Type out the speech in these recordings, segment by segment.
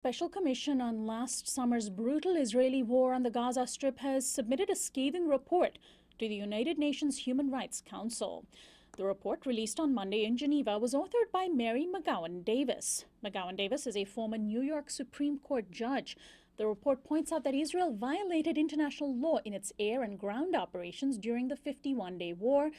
Special Commission on last summer's brutal Israeli war on the Gaza Strip has submitted a scathing report to the United Nations Human Rights Council. The report, released on Monday in Geneva, was authored by Mary McGowan Davis. McGowan Davis is a former New York Supreme Court judge. The report points out that Israel violated international law in its air and ground operations during the 51-day war,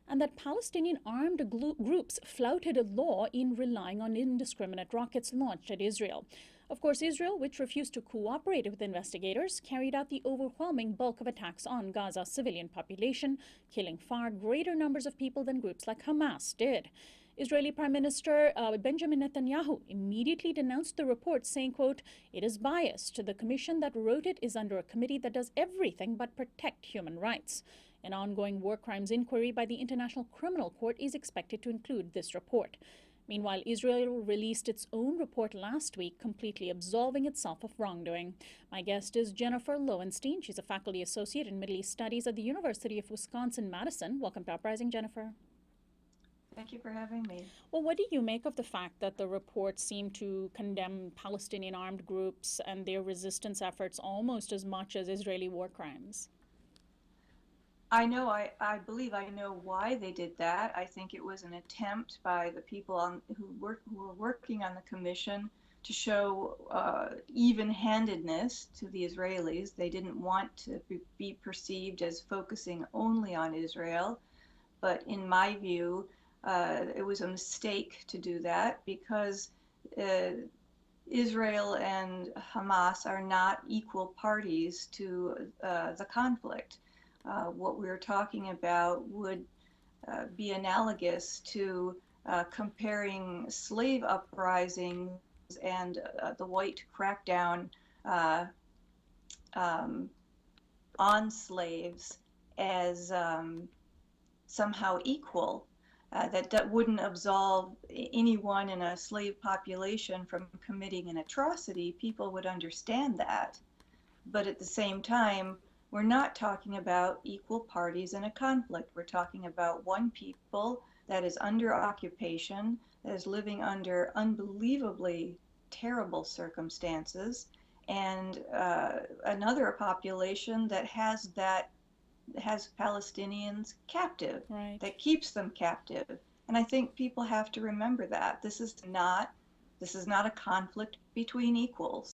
and that Palestinian armed groups flouted a law in relying on indiscriminate rockets launched at Israel. Of course, Israel, which refused to cooperate with investigators, carried out the overwhelming bulk of attacks on Gaza's civilian population, killing far greater numbers of people than groups like Hamas did. Israeli Prime Minister Benjamin Netanyahu immediately denounced the report, saying, quote, "It is biased. The commission that wrote it is under a committee that does everything but protect human rights." An ongoing war crimes inquiry by the International Criminal Court is expected to include this report. Meanwhile, Israel released its own report last week, completely absolving itself of wrongdoing. My guest is Jennifer Loewenstein. She's a faculty associate in Middle East Studies at the University of Wisconsin-Madison. Welcome to Uprising, Jennifer. Thank you for having me. Well, what do you make of the fact that the report seemed to condemn Palestinian armed groups and their resistance efforts almost as much as Israeli war crimes? I believe I know why they did that. I think it was an attempt by the people who were working on the commission to show even-handedness to the Israelis. They didn't want to be perceived as focusing only on Israel, but in my view, it was a mistake to do that because Israel and Hamas are not equal parties to the conflict. What we're talking about would be analogous to comparing slave uprisings and the white crackdown on slaves as somehow equal. That wouldn't absolve anyone in a slave population from committing an atrocity. People would understand that. But at the same time, we're not talking about equal parties in a conflict. We're talking about one people that is under occupation, that is living under unbelievably terrible circumstances, and another population that has Palestinians captive, Right. that keeps them captive. And I think people have to remember that this is not a conflict between equals.